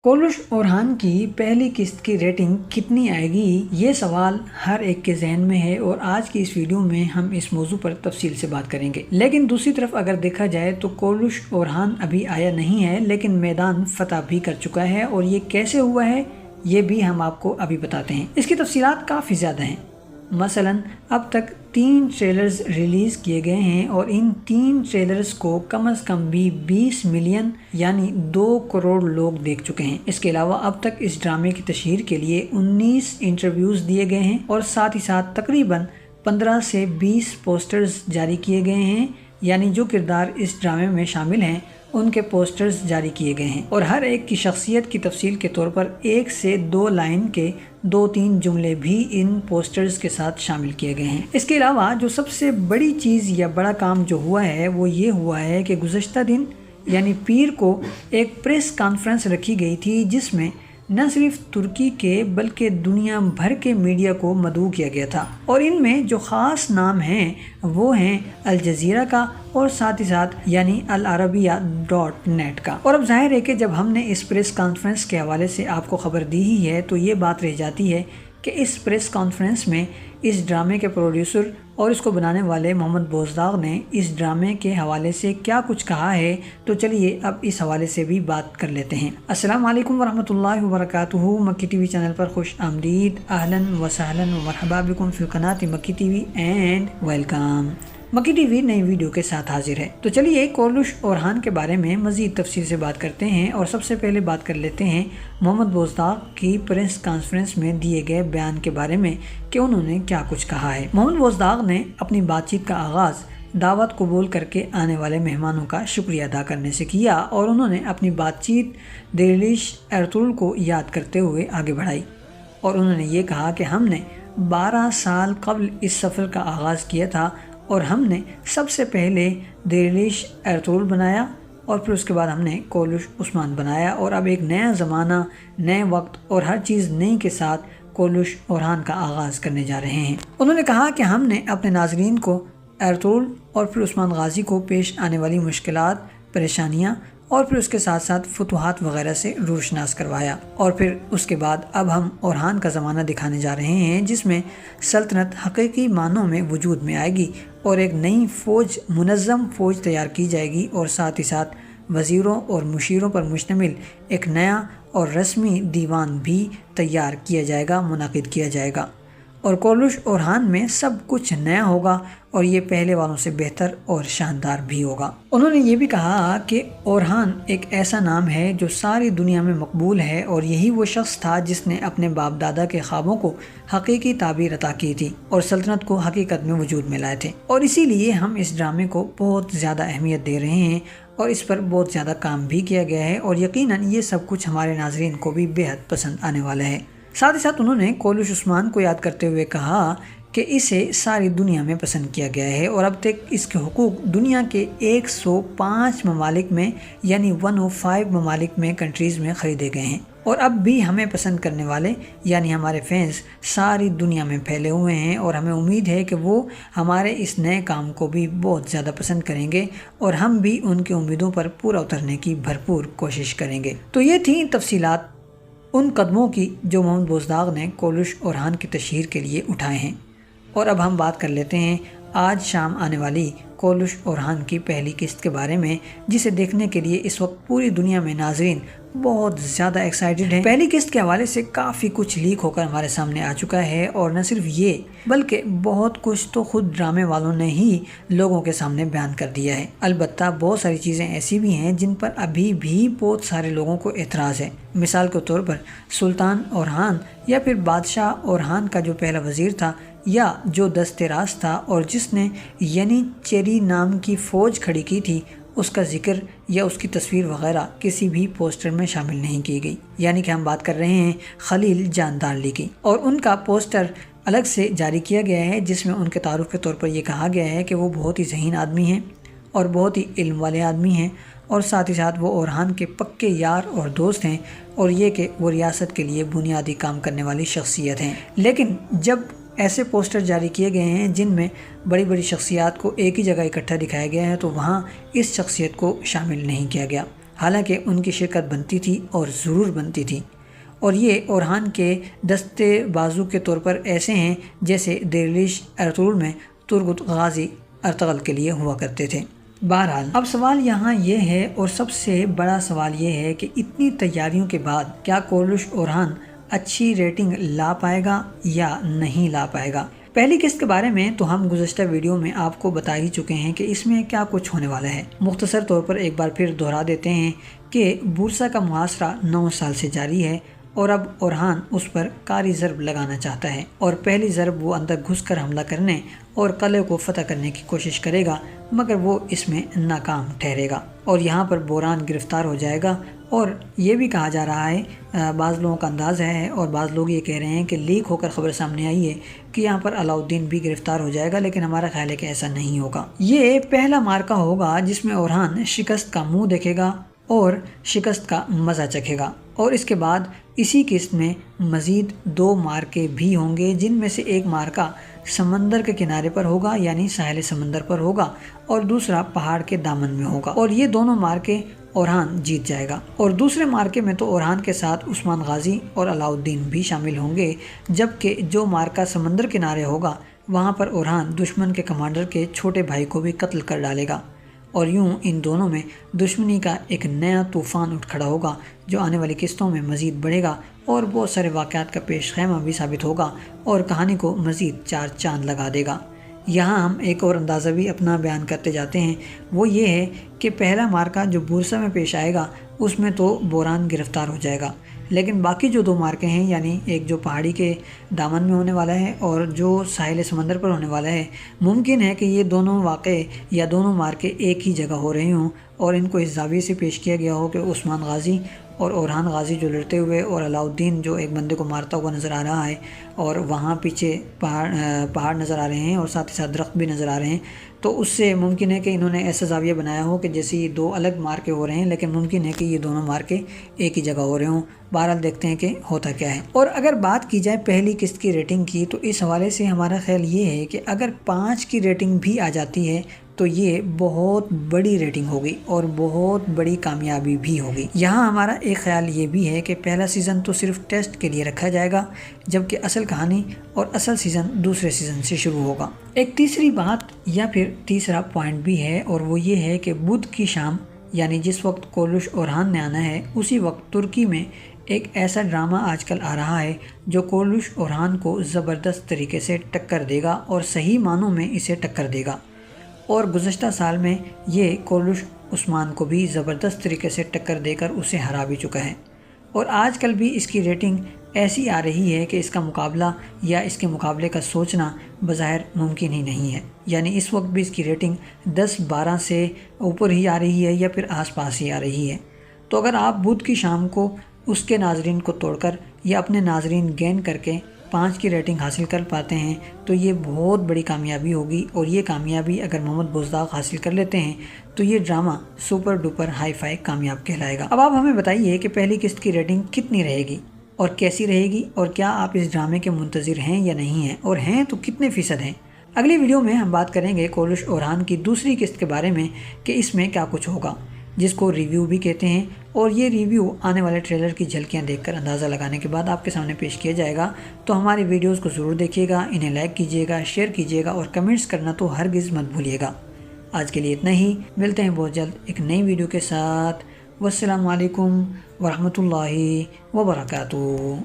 कोलुश ओरहान की पहली किस्त की रेटिंग कितनी आएगी, ये सवाल हर एक के जहन में है और आज की इस वीडियो में हम इस मौजू पर तफसील से बात करेंगे। लेकिन दूसरी तरफ अगर देखा जाए तो कोलुश ओरहान अभी आया नहीं है, लेकिन मैदान फतह भी कर चुका है और ये कैसे हुआ है ये भी हम आपको अभी बताते हैं। इसकी तफसीलात काफ़ी ज़्यादा हैं। मसलन अब तक 3 ट्रेलर्स रिलीज़ किए गए हैं और इन 3 ट्रेलर्स को कम से कम भी 20 मिलियन यानी 2 करोड़ लोग देख चुके हैं। इसके अलावा अब तक इस ड्रामे की तशहीर के लिए 19 इंटरव्यूज़ दिए गए हैं और साथ ही साथ तकरीबन 15 से 20 पोस्टर्स जारी किए गए हैं, यानी जो किरदार इस ड्रामे में शामिल हैं उनके पोस्टर्स जारी किए गए हैं और हर एक की शख्सियत की तफसील के तौर पर 1 से 2 लाइन के 2-3 जुमले भी इन पोस्टर्स के साथ शामिल किए गए हैं। इसके अलावा जो सबसे बड़ी चीज़ या बड़ा काम जो हुआ है वो ये हुआ है कि गुज़श्ता दिन यानी पीर को एक प्रेस कॉन्फ्रेंस रखी गई थी, जिसमें न सिर्फ तुर्की के बल्कि दुनिया भर के मीडिया को मदऊ किया गया था और इनमें जो ख़ास नाम हैं वो हैं अल जज़ीरा का और साथ ही साथ यानी अल अरबिया.नेट का। और अब जाहिर है कि जब हमने इस प्रेस कॉन्फ्रेंस के हवाले से आपको ख़बर दी ही है तो ये बात रह जाती है कि इस प्रेस कॉन्फ्रेंस में इस ड्रामे के प्रोड्यूसर और इसको बनाने वाले मोहम्मद बोज़दाग ने इस ड्रामे के हवाले से क्या कुछ कहा है। तो चलिए अब इस हवाले से भी बात कर लेते हैं। अस्सलाम वालेकुम वरहमतुल्लाहि वबरकातुहू। मक्की टीवी चैनल पर खुश आमदीद, अहलन व सहलन व मरहबा बिकुम फिल क़नात मक्की टीवी एंड वेलकम। मक्की टीवी नई वीडियो के साथ हाजिर है। तो चलिए कोलुश ओरहान के बारे में मज़ीद तफसील से बात करते हैं और सबसे पहले बात कर लेते हैं मोहम्मद बोज़दाग की प्रेस कॉन्फ्रेंस में दिए गए बयान के बारे में कि उन्होंने क्या कुछ कहा है। मोहम्मद बोज़दाग ने अपनी बातचीत का आगाज़ दावत कबूल करके आने वाले मेहमानों का शुक्रिया अदा करने से किया और उन्होंने अपनी बातचीत दिरलिश एर्तुगरुल को याद करते हुए आगे बढ़ाई और उन्होंने ये कहा कि हमने 12 साल कबल इस सफ़र का आगाज़ किया था और हमने सबसे पहले दिरलिश एर्तुगरुल बनाया और फिर उसके बाद हमने कोलुश उस्मान बनाया और अब एक नया ज़माना, नए वक्त और हर चीज़ नई के साथ कोलुश ओरहान का आगाज़ करने जा रहे हैं। उन्होंने कहा कि हमने अपने नाज़रीन को एर्तुगरुल और फिर उस्मान गाजी को पेश आने वाली मुश्किलात, परेशानियाँ और फिर उसके साथ साथ फतूहात वगैरह से रूशनास करवाया और फिर उसके बाद अब हम ओरहान का ज़माना दिखाने जा रहे हैं जिसमें सल्तनत हकीकी मानों में वजूद में आएगी और एक नई फ़ौज, मुनज़्ज़म फ़ौज तैयार की जाएगी और साथ ही साथ वज़ीरों और मुशीरों पर मुश्तमिल एक नया और रस्मी दीवान भी तैयार किया जाएगा, मुनाकिद किया जाएगा और कोलुश ओरहान में सब कुछ नया होगा और ये पहले वालों से बेहतर और शानदार भी होगा। उन्होंने ये भी कहा कि ओरहान एक ऐसा नाम है जो सारी दुनिया में मकबूल है और यही वो शख्स था जिसने अपने बाप दादा के ख्वाबों को हकीकी ताबीर अता की थी और सल्तनत को हकीकत में वजूद में लाए थे और इसीलिए हम इस ड्रामे को बहुत ज़्यादा अहमियत दे रहे हैं और इस पर बहुत ज़्यादा काम भी किया गया है और यकीनन ये सब कुछ हमारे नाज़रीन को भी बेहद पसंद आने वाला है। साथ ही साथ उन्होंने कोलुश उस्मान को याद करते हुए कहा कि इसे सारी दुनिया में पसंद किया गया है और अब तक इसके हुकूक दुनिया के 105 ममालिक में यानी 105 ममालिक में कंट्रीज़ में ख़रीदे गए हैं और अब भी हमें पसंद करने वाले यानी हमारे फैंस सारी दुनिया में फैले हुए हैं और हमें उम्मीद है कि वो हमारे इस नए काम को भी बहुत ज़्यादा पसंद करेंगे और हम भी उनकी उम्मीदों पर पूरा उतरने की भरपूर कोशिश करेंगे। तो ये थी तफसीलात उन कदमों की जो मोहम्मद बोज़दाग ने कोलुश ओरहान की तशहीर के लिए उठाए हैं और अब हम बात कर लेते हैं आज शाम आने वाली कोलुश ओरहान की पहली किस्त के बारे में, जिसे देखने के लिए इस वक्त पूरी दुनिया में नाज़रीन बहुत ज़्यादा एक्साइटेड हैं। पहली किस्त के हवाले से काफ़ी कुछ लीक होकर हमारे सामने आ चुका है और न सिर्फ ये बल्कि बहुत कुछ तो खुद ड्रामे वालों ने ही लोगों के सामने बयान कर दिया है। अलबत्ता बहुत सारी चीज़ें ऐसी भी हैं जिन पर अभी भी बहुत सारे लोगों को एतराज़ है। मिसाल के तौर पर सुल्तान ओरहान या फिर बादशाह ओरहान का जो पहला वज़ीर था या जो दस्तेराज था और जिसने यनीचेरी नाम की फ़ौज खड़ी की थी, उसका जिक्र या उसकी तस्वीर वगैरह किसी भी पोस्टर में शामिल नहीं की गई। यानी कि हम बात कर रहे हैं खलील जानदारली की और उनका पोस्टर अलग से जारी किया गया है जिसमें उनके तारुफ के तौर पर यह कहा गया है कि वो बहुत ही ज़हीन आदमी हैं और बहुत ही इल्म वाले आदमी हैं और साथ ही साथ वो ओरहान के पक्के यार और दोस्त हैं और ये कि वो रियासत के लिए बुनियादी काम करने वाली शख्सियत हैं। लेकिन जब ऐसे पोस्टर जारी किए गए हैं जिनमें बड़ी बड़ी शख्सियात को एक ही जगह इकट्ठा दिखाया गया है तो वहाँ इस शख्सियत को शामिल नहीं किया गया। حالانکہ ان کی شرکت بنتی تھی اور ضرور بنتی تھی، اور یہ اورہان کے دستے بازو کے طور پر ایسے ہیں جیسے دہلیز ارطغرل میں ترگت غازی ارطغرل کے لیے ہوا کرتے تھے۔ بہرحال اب سوال یہاں یہ ہے، اور سب سے بڑا سوال یہ ہے کہ اتنی تیاریوں کے بعد کیا کورلش اورہان اچھی ریٹنگ لا پائے گا یا نہیں لا پائے گا؟ پہلی قسط کے بارے میں تو ہم گزشتہ ویڈیو میں آپ کو بتا ہی چکے ہیں کہ اس میں کیا کچھ ہونے والا ہے۔ مختصر طور پر ایک بار پھر دہرا دیتے ہیں کہ بورسا کا محاصرہ 9 سال سے جاری ہے، اور اب اورہان اس پر کاری ضرب لگانا چاہتا ہے، اور پہلی ضرب وہ اندر گھس کر حملہ کرنے اور قلعے کو فتح کرنے کی کوشش کرے گا، مگر وہ اس میں ناکام ٹھہرے گا، اور یہاں پر بوران گرفتار ہو جائے گا۔ اور یہ بھی کہا جا رہا ہے، بعض لوگوں کا انداز ہے اور بعض لوگ یہ کہہ رہے ہیں کہ لیک ہو کر خبر سامنے آئی ہے کہ یہاں پر علاء الدین بھی گرفتار ہو جائے گا، لیکن ہمارا خیال ہے کہ ایسا نہیں ہوگا۔ یہ پہلا معرکہ ہوگا جس میں اورہان شکست کا منہ دیکھے گا اور شکست کا مزہ چکھے گا، اور اس کے بعد اسی قسط میں مزید 2 معرکے بھی ہوں گے، جن میں سے ایک معرکہ سمندر کے کنارے پر ہوگا یعنی ساحل سمندر پر ہوگا، اور دوسرا پہاڑ کے دامن میں ہوگا، اور یہ دونوں معرکے اورہان جیت جائے گا۔ اور دوسرے معرکے میں تو اورہان کے ساتھ عثمان غازی اور علاء الدین بھی شامل ہوں گے، جبکہ جو معرکہ سمندر کنارے ہوگا وہاں پر اورہان دشمن کے کمانڈر کے چھوٹے بھائی کو بھی قتل کر ڈالے گا، اور یوں ان دونوں میں دشمنی کا ایک نیا طوفان اٹھ کھڑا ہوگا جو آنے والی قسطوں میں مزید بڑھے گا اور بہت سارے واقعات کا پیش خیمہ بھی ثابت ہوگا اور کہانی کو مزید 4 چاند لگا دے گا۔ یہاں ہم ایک اور اندازہ بھی اپنا بیان کرتے جاتے ہیں، وہ یہ ہے کہ پہلا معرکہ جو بورسا میں پیش آئے گا اس میں تو بوران گرفتار ہو جائے گا، لیکن باقی جو 2 معرکے ہیں، یعنی ایک جو پہاڑی کے دامن میں ہونے والا ہے اور جو ساحل سمندر پر ہونے والا ہے، ممکن ہے کہ یہ دونوں واقعے یا دونوں معرکے ایک ہی جگہ ہو رہے ہوں اور ان کو اس زاویے سے پیش کیا گیا ہو کہ عثمان غازی اور اورہان غازی جو لڑتے ہوئے اور علاء الدین جو ایک بندے کو مارتا ہوا نظر آ رہا ہے، اور وہاں پیچھے پہاڑ نظر آ رہے ہیں اور ساتھ ہی ساتھ درخت بھی نظر آ رہے ہیں، تو اس سے ممکن ہے کہ انہوں نے ایسا زاویہ بنایا ہو کہ جیسے یہ 2 الگ مارکے ہو رہے ہیں، لیکن ممکن ہے کہ یہ دونوں مارکے ایک ہی جگہ ہو رہے ہوں۔ بہرحال دیکھتے ہیں کہ ہوتا کیا ہے۔ اور اگر بات کی جائے پہلی قسط کی ریٹنگ کی، تو اس حوالے سے ہمارا خیال یہ ہے کہ اگر 5 کی ریٹنگ بھی آ جاتی ہے تو یہ بہت بڑی ریٹنگ ہوگی اور بہت بڑی کامیابی بھی ہوگی۔ یہاں ہمارا ایک خیال یہ بھی ہے کہ پہلا سیزن تو صرف ٹیسٹ کے لیے رکھا جائے گا، جبکہ اصل کہانی اور اصل سیزن دوسرے سیزن سے شروع ہوگا۔ ایک تیسری بات یا پھر تیسرا پوائنٹ بھی ہے، اور وہ یہ ہے کہ بدھ کی شام یعنی جس وقت کورلش اورہان نے آنا ہے اسی وقت ترکی میں ایک ایسا ڈرامہ آج کل آ رہا ہے جو کورلش اورہان کو زبردست طریقے سے ٹکر دے گا اور صحیح معنوں میں اسے ٹکر دے گا، اور گزشتہ سال میں یہ کورلش عثمان کو بھی زبردست طریقے سے ٹکر دے کر اسے ہرا بھی چکا ہے، اور آج کل بھی اس کی ریٹنگ ایسی آ رہی ہے کہ اس کا مقابلہ یا اس کے مقابلے کا سوچنا بظاہر ممکن ہی نہیں ہے، یعنی اس وقت بھی اس کی ریٹنگ 10-12 سے اوپر ہی آ رہی ہے یا پھر آس پاس ہی آ رہی ہے۔ تو اگر آپ بدھ کی شام کو اس کے ناظرین کو توڑ کر یا اپنے ناظرین گین کر کے 5 کی ریٹنگ حاصل کر پاتے ہیں تو یہ بہت بڑی کامیابی ہوگی، اور یہ کامیابی اگر محمد بزداق حاصل کر لیتے ہیں تو یہ drama super duper hi fi کامیاب کہلائے گا۔ اب آپ ہمیں بتائیے کہ پہلی قسط کی ریٹنگ کتنی رہے گی اور کیسی رہے گی، اور کیا آپ اس ڈرامے کے منتظر ہیں یا نہیں ہیں، اور ہیں تو کتنے فیصد ہیں۔ اگلی ویڈیو میں ہم بات کریں گے کورلش اورہان کی دوسری قسط کے بارے میں کہ اس میں کیا کچھ ہوگا، جس کو ریویو بھی کہتے ہیں، اور یہ ریویو آنے والے ٹریلر کی جھلکیاں دیکھ کر اندازہ لگانے کے بعد آپ کے سامنے پیش کیا جائے گا۔ تو ہماری ویڈیوز کو ضرور دیکھیے گا، انہیں لائک کیجیے گا، شیئر کیجیے گا، اور کمنٹس کرنا تو ہرگز مت بھولیے گا۔ آج کے لیے اتنا ہی، ملتے ہیں بہت جلد ایک نئی ویڈیو کے ساتھ۔ والسلام علیکم ورحمۃ اللہ وبرکاتہ۔